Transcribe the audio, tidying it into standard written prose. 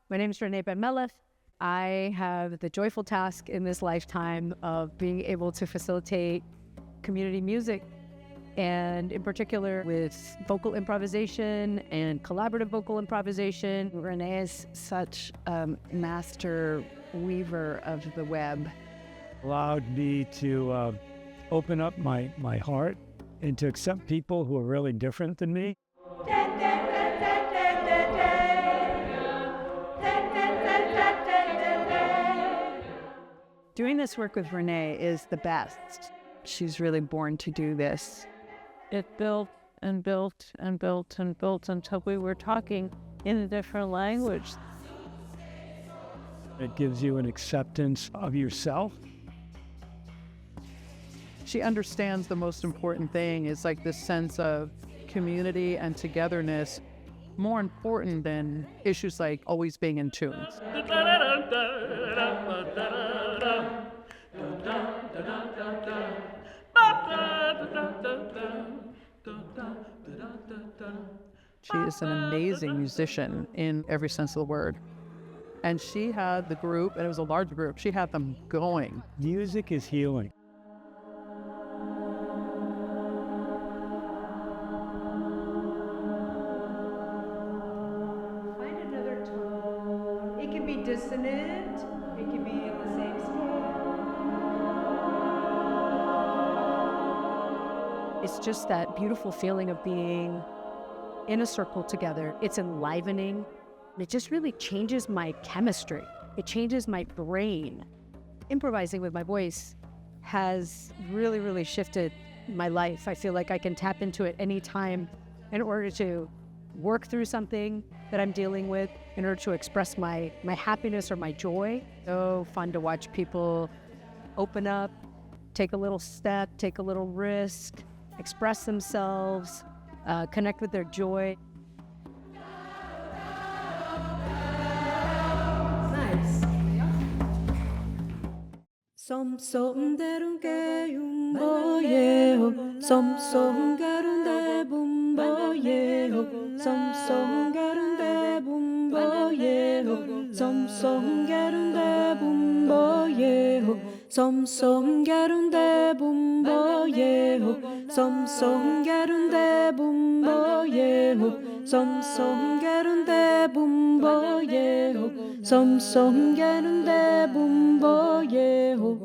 My name is Renée Benmeleh. I have the joyful task in this lifetime of being able to facilitate community music, and in particular with vocal improvisation and collaborative vocal improvisation. Renée is such a master weaver of the web. Allowed me to open up my heart and to accept people who are really different than me. Doing this work with Renée is the best. She's really born to do this. It built and built and built and built until we were talking in a different language. It gives you an acceptance of yourself. She understands the most important thing is like this sense of community and togetherness, more important than issues like always being in tune. She is an amazing musician in every sense of the word. And she had the group, and it was a large group, she had them going. Music is healing. Find another tone. It can be dissonant. It can be in the same scale. It's just that beautiful feeling of being in a circle together. It's enlivening. It just really changes my chemistry. It changes my brain. Improvising with my voice has really, really shifted my life. I feel like I can tap into it anytime in order to work through something that I'm dealing with, in order to express my happiness or my joy. So fun to watch people open up, take a little step, take a little risk, express themselves, connect with their joy. Nice. Som derunge boyeho, som garunde boyeho, som garunde boyeho, som garunde boyeho, som garunde boyeho, som garunde boyeho, som garunde boyeho, som garunde boyeho.